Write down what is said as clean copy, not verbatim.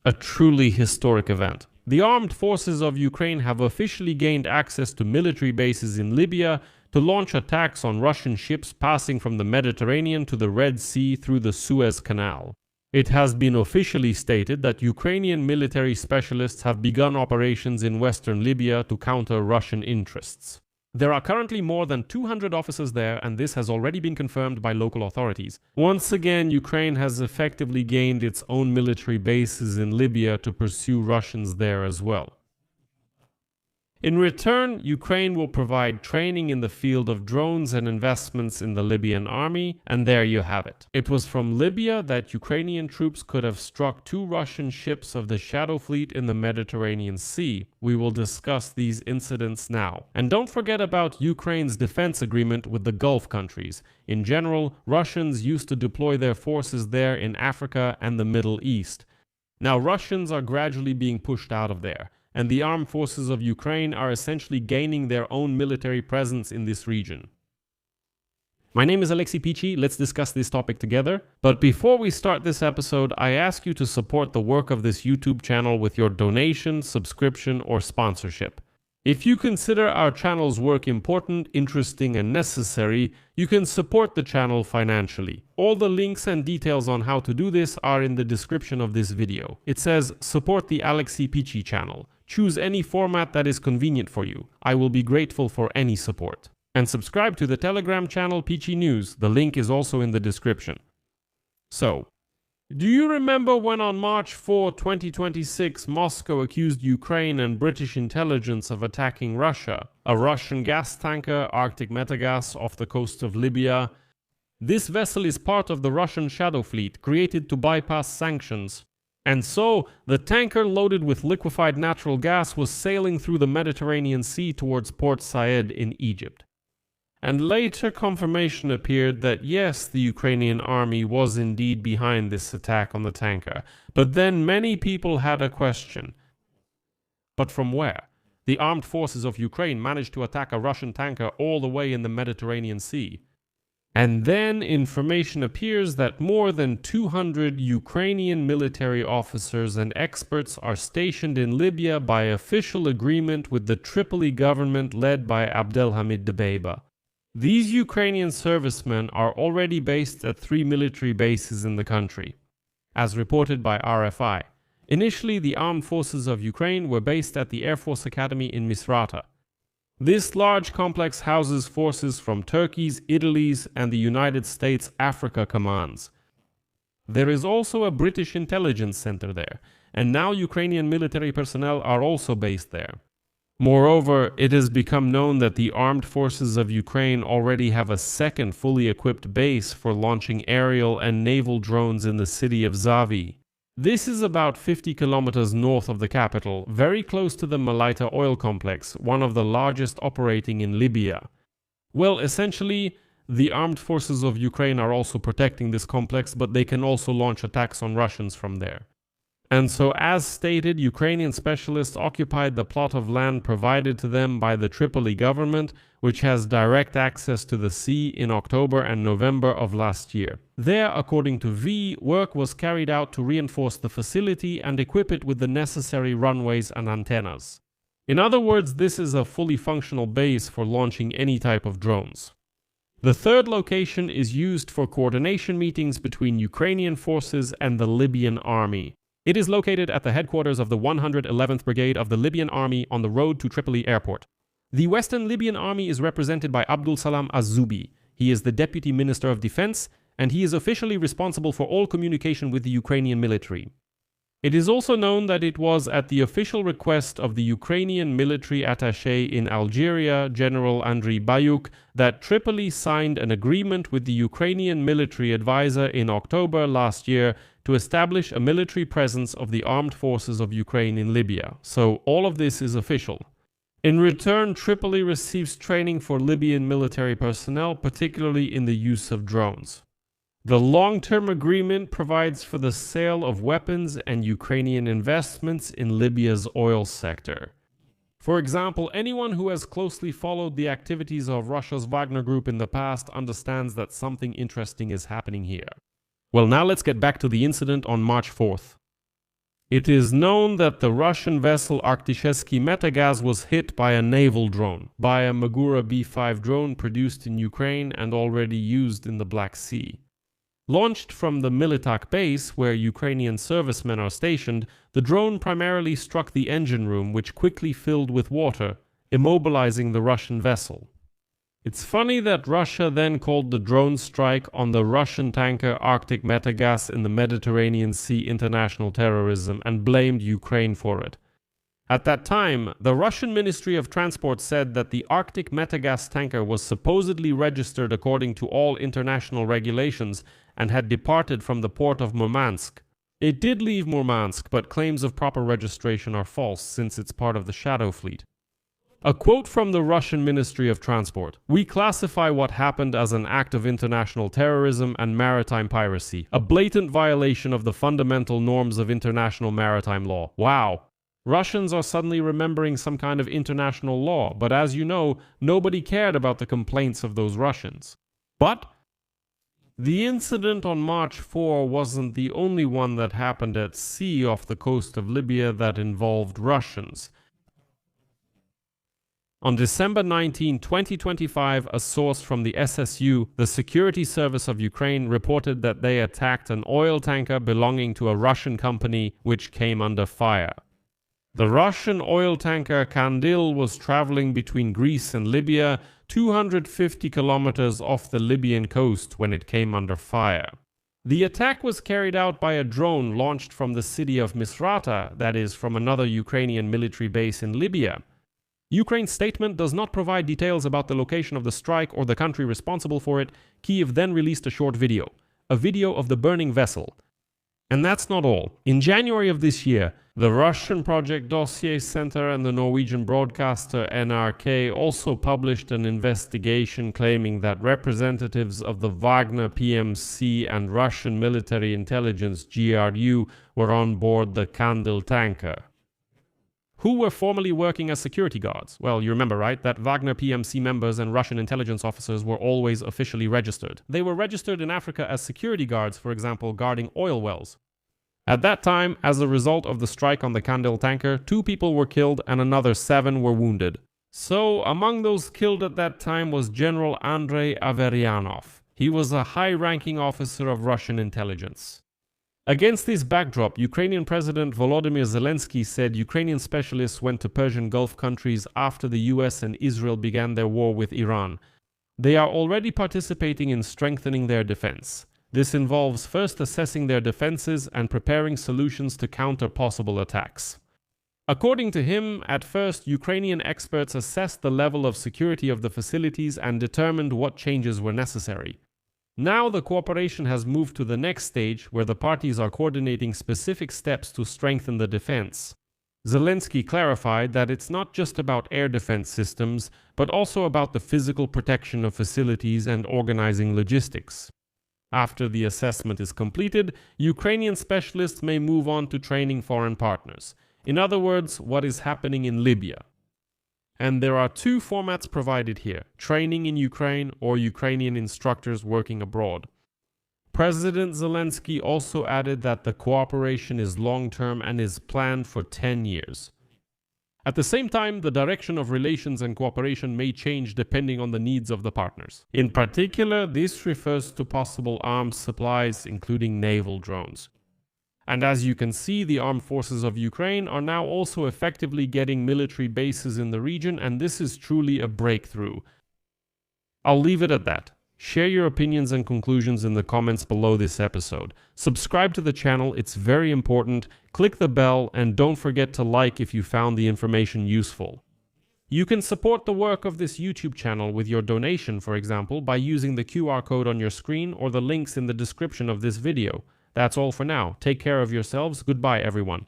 A truly historic event. The armed forces of Ukraine have officially gained access to military bases in Libya to launch attacks on Russian ships passing from the Mediterranean to the Red Sea through the Suez Canal. It has been officially stated that Ukrainian military specialists have begun operations in western Libya to counter Russian interests. There are currently more than 200 officers there, and this has already been confirmed by local authorities. Once again, Ukraine has effectively gained its own military bases in Libya to pursue Russians there as well. In return, Ukraine will provide training in the field of drones and investments in the Libyan army, and there you have it. It was from Libya that Ukrainian troops could have struck 2 Russian ships of the Shadow Fleet in the Mediterranean Sea. We will discuss these incidents now. And don't forget about Ukraine's defense agreement with the Gulf countries. In general, Russians used to deploy their forces there in Africa and the Middle East. Now Russians are gradually being pushed out of there, and the armed forces of Ukraine are essentially gaining their own military presence in this region. My name is Alexei Pichi. Let's discuss this topic together. But before we start this episode, I ask you to support the work of this YouTube channel with your donation, subscription, or sponsorship. If you consider our channel's work important, interesting, and necessary, you can support the channel financially. All the links and details on how to do this are in the description of this video. It says, support the Alexei Pichi channel. Choose any format that is convenient for you. I will be grateful for any support. And subscribe to the Telegram channel Pichi News. The link is also in the description. So, do you remember when on March 4, 2026, Moscow accused Ukraine and British intelligence of attacking Russia, a Russian gas tanker, Arctic Metagas, off the coast of Libya? This vessel is part of the Russian Shadow Fleet, created to bypass sanctions. And so, the tanker loaded with liquefied natural gas was sailing through the Mediterranean Sea towards Port Said in Egypt. And later confirmation appeared that yes, the Ukrainian army was indeed behind this attack on the tanker. But then many people had a question. But from where? The armed forces of Ukraine managed to attack a Russian tanker all the way in the Mediterranean Sea. And then information appears that more than 200 Ukrainian military officers and experts are stationed in Libya by official agreement with the Tripoli government led by Abdelhamid Dbeibeh. These Ukrainian servicemen are already based at 3 military bases in the country, as reported by RFI. Initially, the armed forces of Ukraine were based at the Air Force Academy in Misrata. This large complex houses forces from Turkey's, Italy's, and the United States Africa commands. There is also a British intelligence center there, and now Ukrainian military personnel are also based there. Moreover, it has become known that the armed forces of Ukraine already have a second fully equipped base for launching aerial and naval drones in the city of Zavi. This is about 50 kilometers north of the capital, very close to the Malaita oil complex, one of the largest operating in Libya. Well, essentially, the armed forces of Ukraine are also protecting this complex, but they can also launch attacks on Russians from there. And so, as stated, Ukrainian specialists occupied the plot of land provided to them by the Tripoli government, which has direct access to the sea, in October and November of last year. There, according to V, work was carried out to reinforce the facility and equip it with the necessary runways and antennas. In other words, this is a fully functional base for launching any type of drones. The third location is used for coordination meetings between Ukrainian forces and the Libyan army. It is located at the headquarters of the 111th Brigade of the Libyan Army on the road to Tripoli Airport. The Western Libyan Army is represented by Abdul Salam Az-Zubi. He is the Deputy Minister of Defense, and he is officially responsible for all communication with the Ukrainian military. It is also known that it was at the official request of the Ukrainian military attaché in Algeria, General Andriy Bayuk, that Tripoli signed an agreement with the Ukrainian military advisor in October last year to establish a military presence of the armed forces of Ukraine in Libya. So all of this is official. In return, Tripoli receives training for Libyan military personnel, particularly in the use of drones. The long-term agreement provides for the sale of weapons and Ukrainian investments in Libya's oil sector. For example, anyone who has closely followed the activities of Russia's Wagner group in the past understands that something interesting is happening here. Well, now let's get back to the incident on March 4th. It is known that the Russian vessel Arktishesky Metagaz was hit by a naval drone, by a Magura B-5 drone produced in Ukraine and already used in the Black Sea. Launched from the Militak base, where Ukrainian servicemen are stationed, the drone primarily struck the engine room, which quickly filled with water, immobilizing the Russian vessel. It's funny that Russia then called the drone strike on the Russian tanker Arctic Metagaz in the Mediterranean Sea international terrorism and blamed Ukraine for it. At that time, the Russian Ministry of Transport said that the Arctic Metagaz tanker was supposedly registered according to all international regulations and had departed from the port of Murmansk. It did leave Murmansk, but claims of proper registration are false since it's part of the Shadow Fleet. A quote from the Russian Ministry of Transport: "We classify what happened as an act of international terrorism and maritime piracy, a blatant violation of the fundamental norms of international maritime law." Wow! Russians are suddenly remembering some kind of international law, but as you know, nobody cared about the complaints of those Russians. But the incident on March 4 wasn't the only one that happened at sea off the coast of Libya that involved Russians. On December 19, 2025, a source from the SSU, the Security Service of Ukraine, reported that they attacked an oil tanker belonging to a Russian company which came under fire. The Russian oil tanker Kandil was traveling between Greece and Libya, 250 kilometers off the Libyan coast when it came under fire. The attack was carried out by a drone launched from the city of Misrata, that is, from another Ukrainian military base in Libya. Ukraine's statement does not provide details about the location of the strike or the country responsible for it. Kyiv then released a short video, a video of the burning vessel. And that's not all. In January of this year, the Russian Project Dossier Center and the Norwegian broadcaster NRK also published an investigation claiming that representatives of the Wagner PMC and Russian military intelligence GRU were on board the Kandil tanker. Who were formerly working as security guards? Well, you remember, right, that Wagner PMC members and Russian intelligence officers were always officially registered. They were registered in Africa as security guards, for example, guarding oil wells. At that time, as a result of the strike on the Kandil tanker, 2 people were killed and another 7 were wounded. So, among those killed at that time was General Andrei Averyanov. He was a high-ranking officer of Russian intelligence. Against this backdrop, Ukrainian President Volodymyr Zelensky said Ukrainian specialists went to Persian Gulf countries after the US and Israel began their war with Iran. They are already participating in strengthening their defense. This involves first assessing their defenses and preparing solutions to counter possible attacks. According to him, at first, Ukrainian experts assessed the level of security of the facilities and determined what changes were necessary. Now the cooperation has moved to the next stage where the parties are coordinating specific steps to strengthen the defense. Zelensky clarified that it's not just about air defense systems, but also about the physical protection of facilities and organizing logistics. After the assessment is completed, Ukrainian specialists may move on to training foreign partners. In other words, what is happening in Libya. And there are 2 formats provided here: training in Ukraine or Ukrainian instructors working abroad. President Zelensky also added that the cooperation is long-term and is planned for 10 years. At the same time, the direction of relations and cooperation may change depending on the needs of the partners. In particular, this refers to possible arms supplies, including naval drones. And as you can see, the armed forces of Ukraine are now also effectively getting military bases in the region, and this is truly a breakthrough. I'll leave it at that. Share your opinions and conclusions in the comments below this episode. Subscribe to the channel, it's very important. Click the bell, and don't forget to like if you found the information useful. You can support the work of this YouTube channel with your donation, for example, by using the QR code on your screen or the links in the description of this video. That's all for now. Take care of yourselves. Goodbye, everyone.